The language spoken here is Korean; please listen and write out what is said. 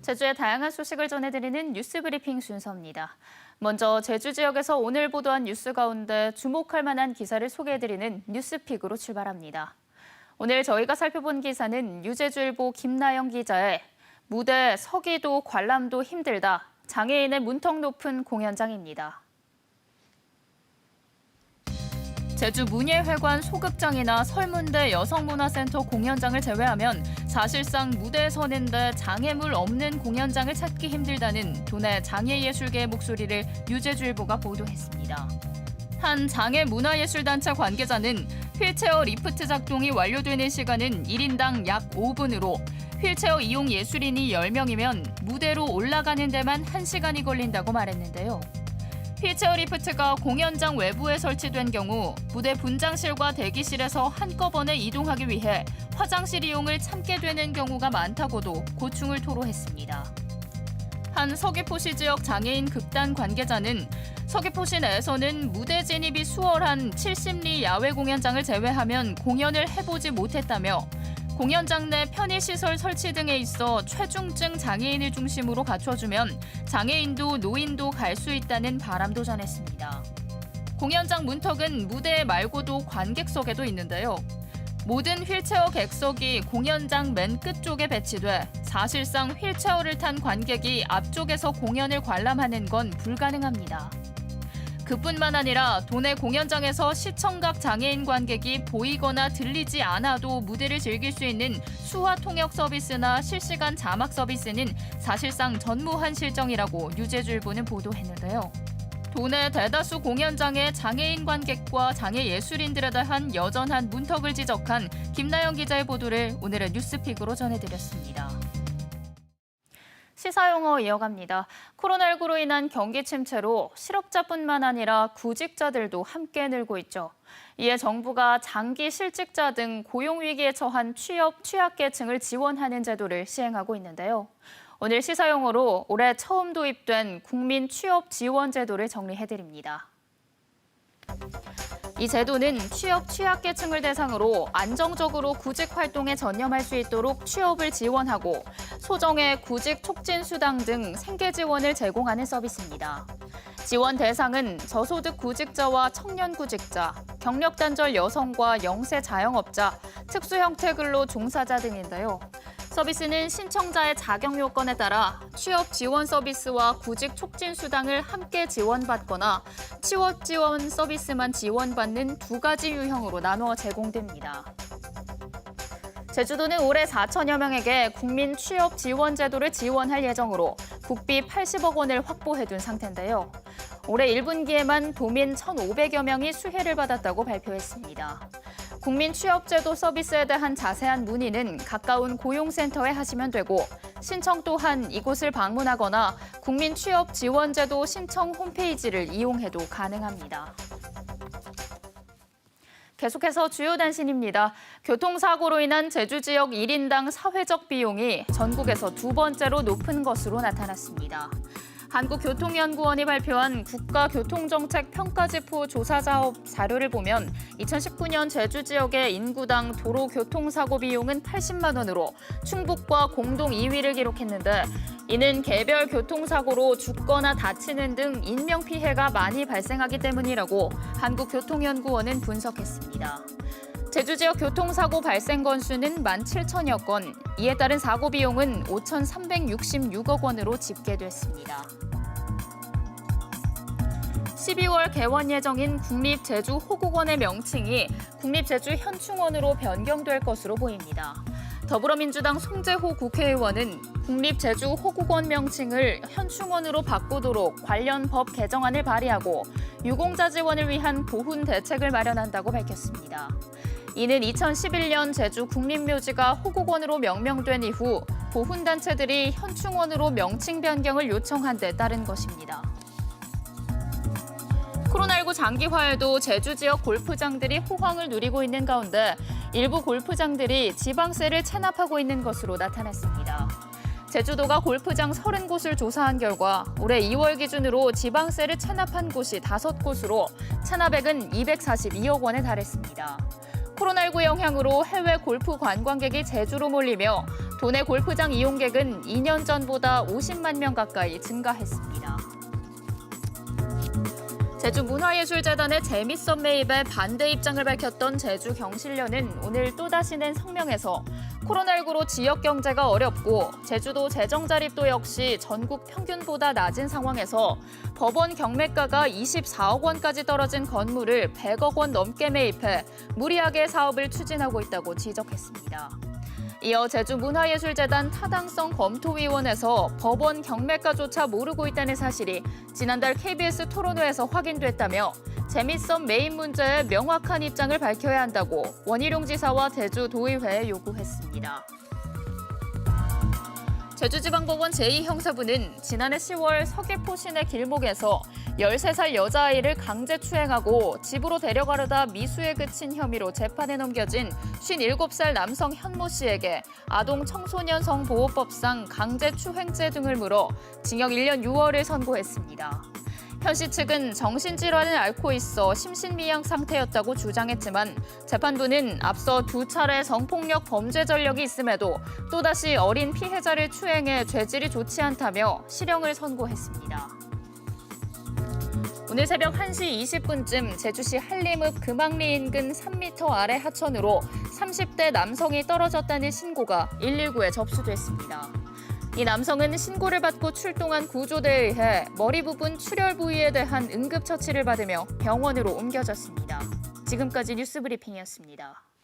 제주의 다양한 소식을 전해드리는 뉴스 브리핑 순서입니다. 먼저 제주 지역에서 오늘 보도한 뉴스 가운데 주목할 만한 기사를 소개해드리는 뉴스픽으로 출발합니다. 오늘 저희가 살펴본 기사는 유제주일보 김나영 기자의 무대 서기도 관람도 힘들다. 장애인의 문턱 높은 공연장입니다. 제주 문예회관 소극장이나 설문대 여성문화센터 공연장을 제외하면 사실상 무대에 서는데 장애물 없는 공연장을 찾기 힘들다는 도내 장애예술계의 목소리를 유제주일보가 보도했습니다. 한 장애문화예술단체 관계자는 휠체어 리프트 작동이 완료되는 시간은 1인당 약 5분으로 휠체어 이용 예술인이 10명이면 무대로 올라가는 데만 1시간이 걸린다고 말했는데요. 휠체어 리프트가 공연장 외부에 설치된 경우 무대 분장실과 대기실에서 한꺼번에 이동하기 위해 화장실 이용을 참게 되는 경우가 많다고도 고충을 토로했습니다. 한 서귀포시 지역 장애인 극단 관계자는 서귀포시 내에서는 무대 진입이 수월한 70리 야외 공연장을 제외하면 공연을 해보지 못했다며 공연장 내 편의시설 설치 등에 있어 최중증 장애인을 중심으로 갖춰주면 장애인도 노인도 갈 수 있다는 바람도 전했습니다. 공연장 문턱은 무대 말고도 관객석에도 있는데요. 모든 휠체어 객석이 공연장 맨 끝쪽에 배치돼 사실상 휠체어를 탄 관객이 앞쪽에서 공연을 관람하는 건 불가능합니다. 그뿐만 아니라 도내 공연장에서 시청각 장애인 관객이 보이거나 들리지 않아도 무대를 즐길 수 있는 수화 통역 서비스나 실시간 자막 서비스는 사실상 전무한 실정이라고 유제주일보는 보도했는데요. 도내 대다수 공연장의 장애인 관객과 장애 예술인들에 대한 여전한 문턱을 지적한 김나영 기자의 보도를 오늘의 뉴스픽으로 전해드렸습니다. 시사용어 이어갑니다. 코로나19로 인한 경기 침체로 실업자뿐만 아니라 구직자들도 함께 늘고 있죠. 이에 정부가 장기 실직자 등 고용위기에 처한 취약계층을 지원하는 제도를 시행하고 있는데요. 오늘 시사용어로 올해 처음 도입된 국민 취업 지원 제도를 정리해드립니다. 이 제도는 취약계층을 대상으로 안정적으로 구직 활동에 전념할 수 있도록 취업을 지원하고 소정의 구직 촉진 수당 등 생계 지원을 제공하는 서비스입니다. 지원 대상은 저소득 구직자와 청년 구직자, 경력 단절 여성과 영세 자영업자, 특수 형태 근로 종사자 등인데요. 서비스는 신청자의 자격 요건에 따라 취업 지원 서비스와 구직 촉진 수당을 함께 지원받거나 취업 지원 서비스만 지원받는 두 가지 유형으로 나누어 제공됩니다. 제주도는 올해 4천여 명에게 국민 취업 지원 제도를 지원할 예정으로 국비 80억 원을 확보해둔 상태인데요. 올해 1분기에만 도민 1,500여 명이 수혜를 받았다고 발표했습니다. 국민 취업제도 서비스에 대한 자세한 문의는 가까운 고용센터에 하시면 되고 신청 또한 이곳을 방문하거나 국민 취업 지원제도 신청 홈페이지를 이용해도 가능합니다. 계속해서 주요 단신입니다. 교통사고로 인한 제주 지역 1인당 사회적 비용이 전국에서 두 번째로 높은 것으로 나타났습니다. 한국교통연구원이 발표한 국가교통정책 평가지표 조사사업 자료를 보면 2019년 제주 지역의 인구당 도로교통사고 비용은 80만 원으로 충북과 공동 2위를 기록했는데 이는 개별 교통사고로 죽거나 다치는 등 인명피해가 많이 발생하기 때문이라고 한국교통연구원은 분석했습니다. 제주 지역 교통사고 발생 건수는 17,000여 건, 이에 따른 사고 비용은 5,366억 원으로 집계됐습니다. 12월 개원 예정인 국립제주호국원의 명칭이 국립제주현충원으로 변경될 것으로 보입니다. 더불어민주당 송재호 국회의원은 국립제주호국원 명칭을 현충원으로 바꾸도록 관련 법 개정안을 발의하고 유공자 지원을 위한 보훈 대책을 마련한다고 밝혔습니다. 이는 2011년 제주 국립묘지가 호국원으로 명명된 이후 보훈단체들이 현충원으로 명칭 변경을 요청한 데 따른 것입니다. 코로나19 장기화에도 제주 지역 골프장들이 호황을 누리고 있는 가운데 일부 골프장들이 지방세를 체납하고 있는 것으로 나타났습니다. 제주도가 골프장 30곳을 조사한 결과 올해 2월 기준으로 지방세를 체납한 곳이 5곳으로 체납액은 242억 원에 달했습니다. 코로나19 영향으로 해외 골프 관광객이 제주로 몰리며 도내 골프장 이용객은 2년 전보다 50만 명 가까이 증가했습니다. 제주문화예술재단의 재밌어 매입에 반대 입장을 밝혔던 제주경실련은 오늘 또다시 낸 성명에서 코로나19로 지역 경제가 어렵고 제주도 재정 자립도 역시 전국 평균보다 낮은 상황에서 법원 경매가가 24억 원까지 떨어진 건물을 100억 원 넘게 매입해 무리하게 사업을 추진하고 있다고 지적했습니다. 이어 제주문화예술재단 타당성 검토위원회에서 법원 경매가조차 모르고 있다는 사실이 지난달 KBS 토론회에서 확인됐다며 재밌어 매입 문제에 명확한 입장을 밝혀야 한다고 원희룡 지사와 제주도의회에 요구했습니다. 제주지방법원 제2형사부는 지난해 10월 서귀포 시내 길목에서 13살 여자아이를 강제추행하고 집으로 데려가려다 미수에 그친 혐의로 재판에 넘겨진 57살 남성 현모 씨에게 아동 청소년 성보호법상 강제추행죄 등을 물어 징역 1년 6월을 선고했습니다. 현 씨 측은 정신질환을 앓고 있어 심신미약 상태였다고 주장했지만 재판부는 앞서 2차례 성폭력 범죄 전력이 있음에도 또다시 어린 피해자를 추행해 죄질이 좋지 않다며 실형을 선고했습니다. 오늘 새벽 1시 20분쯤 제주시 한림읍 금악리 인근 3m 아래 하천으로 30대 남성이 떨어졌다는 신고가 119에 접수됐습니다. 이 남성은 신고를 받고 출동한 구조대에 의해 머리 부분 출혈 부위에 대한 응급처치를 받으며 병원으로 옮겨졌습니다. 지금까지 뉴스브리핑이었습니다.